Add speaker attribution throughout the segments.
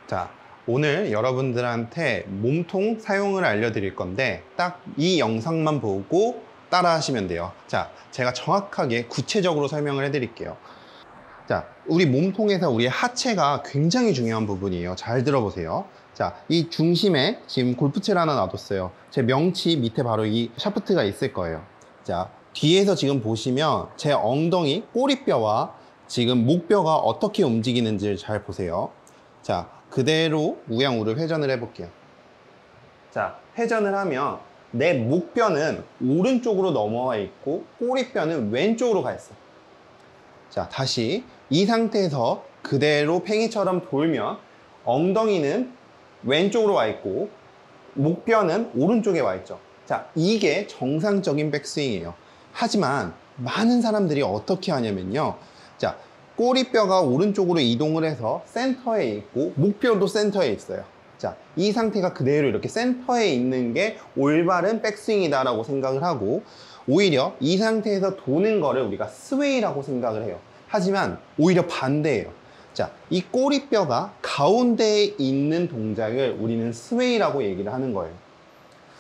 Speaker 1: 자, 오늘 여러분들한테 몸통 사용을 알려드릴 건데 딱 이 영상만 보고 따라 하시면 돼요. 자, 제가 정확하게 구체적으로 설명을 해드릴게요. 자, 우리 몸통에서 우리의 하체가 굉장히 중요한 부분이에요. 잘 들어보세요. 자, 이 중심에 지금 골프채를 하나 놔뒀어요. 제 명치 밑에 바로 이 샤프트가 있을 거예요. 자, 뒤에서 지금 보시면 제 엉덩이 꼬리뼈와 지금 목뼈가 어떻게 움직이는지를 잘 보세요. 자, 그대로 우양우를 회전을 해볼게요. 자, 회전을 하면 내 목뼈는 오른쪽으로 넘어와 있고 꼬리뼈는 왼쪽으로 가 있어요. 자, 다시 이 상태에서 그대로 팽이처럼 돌면 엉덩이는 왼쪽으로 와 있고 목뼈는 오른쪽에 와 있죠. 자, 이게 정상적인 백스윙이에요. 하지만 많은 사람들이 어떻게 하냐면요. 자, 꼬리뼈가 오른쪽으로 이동을 해서 센터에 있고 목뼈도 센터에 있어요. 자, 이 상태가 그대로 이렇게 센터에 있는 게 올바른 백스윙이다 라고 생각을 하고, 오히려 이 상태에서 도는 거를 우리가 스웨이라고 생각을 해요. 하지만 오히려 반대예요. 자, 이 꼬리뼈가 가운데에 있는 동작을 우리는 스웨이라고 얘기를 하는 거예요.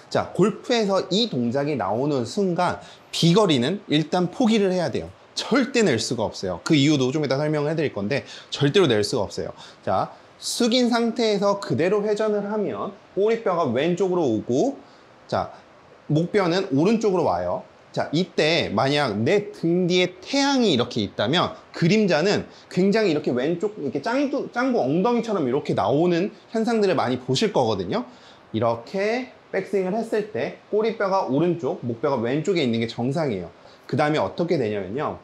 Speaker 1: 자, 골프에서 이 동작이 나오는 순간 비거리는 일단 포기를 해야 돼요. 절대 낼 수가 없어요. 그 이유도 좀 이따 설명을 해드릴 건데 절대로 낼 수가 없어요. 자, 숙인 상태에서 그대로 회전을 하면 꼬리뼈가 왼쪽으로 오고, 자, 목뼈는 오른쪽으로 와요. 자, 이때 만약 내 등 뒤에 태양이 이렇게 있다면 그림자는 굉장히 이렇게 왼쪽, 이렇게 짱구 엉덩이처럼 이렇게 나오는 현상들을 많이 보실 거거든요. 이렇게 백스윙을 했을 때 꼬리뼈가 오른쪽, 목뼈가 왼쪽에 있는 게 정상이에요. 그 다음에 어떻게 되냐면요.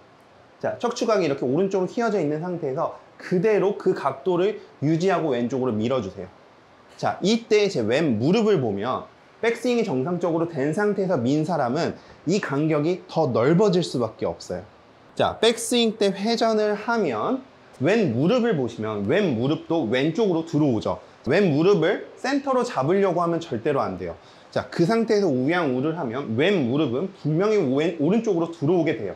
Speaker 1: 자, 척추각이 이렇게 오른쪽으로 휘어져 있는 상태에서 그대로 그 각도를 유지하고 왼쪽으로 밀어주세요. 자, 이때 제 왼 무릎을 보면 백스윙이 정상적으로 된 상태에서 민 사람은 이 간격이 더 넓어질 수밖에 없어요. 자, 백스윙 때 회전을 하면 왼 무릎을 보시면 왼 무릎도 왼쪽으로 들어오죠. 왼 무릎을 센터로 잡으려고 하면 절대로 안 돼요. 자, 그 상태에서 우양우를 하면 왼 무릎은 분명히 오른쪽으로 들어오게 돼요.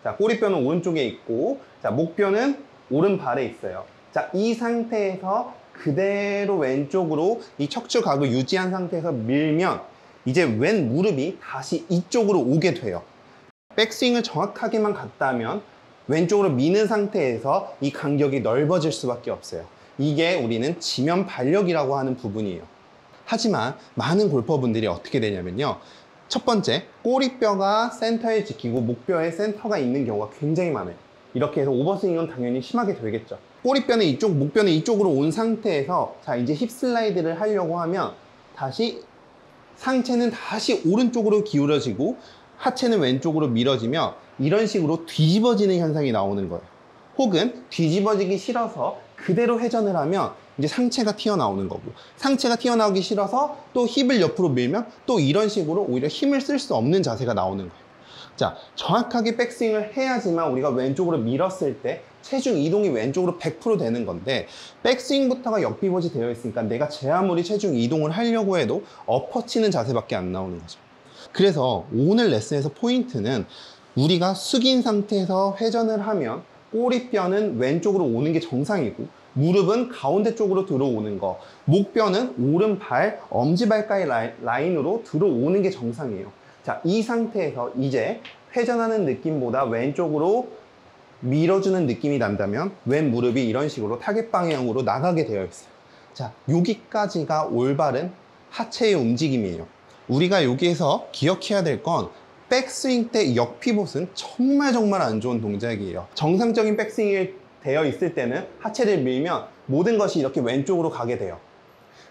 Speaker 1: 자, 꼬리뼈는 오른쪽에 있고, 자, 목뼈는 오른발에 있어요. 자, 이 상태에서 그대로 왼쪽으로 이 척추각을 유지한 상태에서 밀면 이제 왼 무릎이 다시 이쪽으로 오게 돼요. 백스윙을 정확하게만 갔다면 왼쪽으로 미는 상태에서 이 간격이 넓어질 수밖에 없어요. 이게 우리는 지면 발력이라고 하는 부분이에요. 하지만 많은 골퍼분들이 어떻게 되냐면요. 첫 번째, 꼬리뼈가 센터에 지키고 목뼈에 센터가 있는 경우가 굉장히 많아요. 이렇게 해서 오버스윙은 당연히 심하게 되겠죠. 꼬리뼈는 이쪽, 목뼈는 이쪽으로 온 상태에서 자, 이제 힙 슬라이드를 하려고 하면 다시 상체는 다시 오른쪽으로 기울어지고 하체는 왼쪽으로 밀어지며 이런 식으로 뒤집어지는 현상이 나오는 거예요. 혹은 뒤집어지기 싫어서 그대로 회전을 하면 이제 상체가 튀어나오는 거고, 상체가 튀어나오기 싫어서 또 힙을 옆으로 밀면 또 이런 식으로 오히려 힘을 쓸 수 없는 자세가 나오는 거예요. 자, 정확하게 백스윙을 해야지만 우리가 왼쪽으로 밀었을 때 체중 이동이 왼쪽으로 100% 되는 건데, 백스윙부터가 역피봇이 되어 있으니까 내가 제 아무리 체중 이동을 하려고 해도 엎어치는 자세밖에 안 나오는 거죠. 그래서 오늘 레슨에서 포인트는 우리가 숙인 상태에서 회전을 하면 꼬리뼈는 왼쪽으로 오는 게 정상이고 무릎은 가운데 쪽으로 들어오는 거, 목뼈는 오른발, 엄지발가의 라인으로 들어오는 게 정상이에요. 자, 이 상태에서 이제 회전하는 느낌보다 왼쪽으로 밀어주는 느낌이 난다면 왼 무릎이 이런 식으로 타겟 방향으로 나가게 되어 있어요. 자, 여기까지가 올바른 하체의 움직임이에요. 우리가 여기에서 기억해야 될 건 백스윙 때 역피봇은 정말 안 좋은 동작이에요. 정상적인 백스윙이 되어 있을 때는 하체를 밀면 모든 것이 이렇게 왼쪽으로 가게 돼요.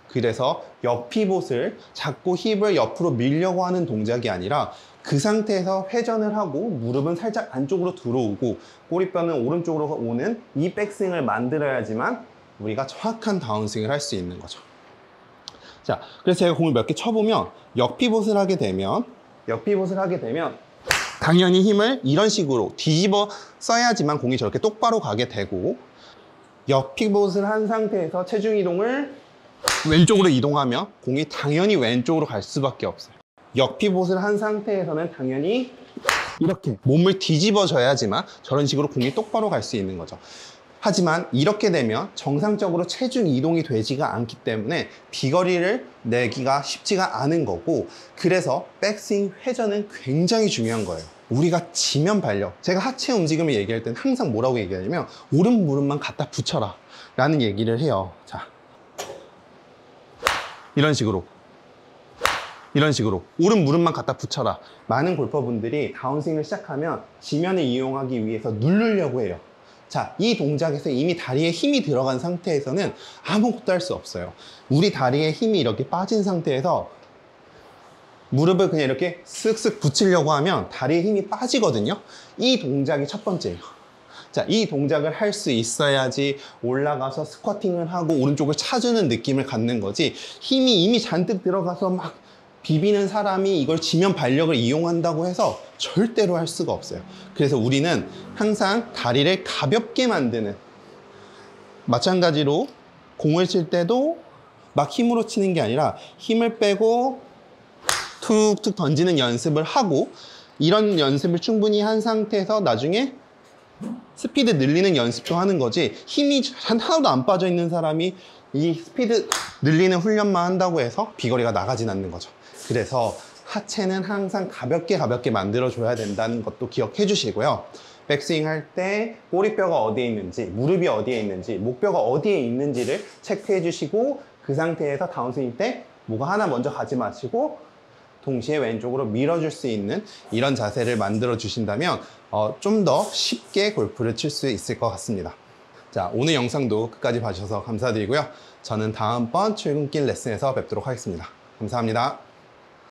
Speaker 1: 그래서 역피봇을 자꾸 힙을 옆으로 밀려고 하는 동작이 아니라 그 상태에서 회전을 하고 무릎은 살짝 안쪽으로 들어오고 꼬리뼈는 오른쪽으로 오는 이 백스윙을 만들어야지만 우리가 정확한 다운스윙을 할 수 있는 거죠. 자, 그래서 제가 공을 몇 개 쳐보면 역피봇을 하게 되면 당연히 힘을 이런 식으로 뒤집어 써야지만 공이 저렇게 똑바로 가게 되고, 역피봇을 한 상태에서 체중 이동을 왼쪽으로 이동하면 공이 당연히 왼쪽으로 갈 수밖에 없어요. 역피봇을 한 상태에서는 당연히 이렇게 몸을 뒤집어져야지만 저런 식으로 공이 똑바로 갈 수 있는 거죠. 하지만 이렇게 되면 정상적으로 체중 이동이 되지가 않기 때문에 비거리를 내기가 쉽지가 않은 거고, 그래서 백스윙 회전은 굉장히 중요한 거예요. 우리가 지면 발력, 제가 하체 움직임을 얘기할 때는 항상 뭐라고 얘기하냐면 오른 무릎만 갖다 붙여라 라는 얘기를 해요. 자, 이런 식으로 오른 무릎만 갖다 붙여라. 많은 골퍼분들이 다운스윙을 시작하면 지면을 이용하기 위해서 누르려고 해요. 자, 이 동작에서 이미 다리에 힘이 들어간 상태에서는 아무것도 할 수 없어요. 우리 다리에 힘이 이렇게 빠진 상태에서 무릎을 그냥 이렇게 쓱쓱 붙이려고 하면 다리에 힘이 빠지거든요. 이 동작이 첫 번째예요. 자, 이 동작을 할 수 있어야지 올라가서 스쿼팅을 하고 오른쪽을 차주는 느낌을 갖는 거지, 힘이 이미 잔뜩 들어가서 막 비비는 사람이 이걸 지면 발력을 이용한다고 해서 절대로 할 수가 없어요. 그래서 우리는 항상 다리를 가볍게 만드는, 마찬가지로 공을 칠 때도 막 힘으로 치는 게 아니라 힘을 빼고 툭툭 던지는 연습을 하고, 이런 연습을 충분히 한 상태에서 나중에 스피드 늘리는 연습도 하는 거지, 힘이 하나도 안 빠져 있는 사람이 이 스피드 늘리는 훈련만 한다고 해서 비거리가 나가진 않는 거죠. 그래서 하체는 항상 가볍게 만들어줘야 된다는 것도 기억해 주시고요. 백스윙 할 때 꼬리뼈가 어디에 있는지, 무릎이 어디에 있는지, 목뼈가 어디에 있는지를 체크해 주시고, 그 상태에서 다운스윙 때 뭐가 하나 먼저 가지 마시고 동시에 왼쪽으로 밀어줄 수 있는 이런 자세를 만들어 주신다면 좀 더 쉽게 골프를 칠 수 있을 것 같습니다. 자, 오늘 영상도 끝까지 봐주셔서 감사드리고요. 저는 다음번 출근길 레슨에서 뵙도록 하겠습니다. 감사합니다.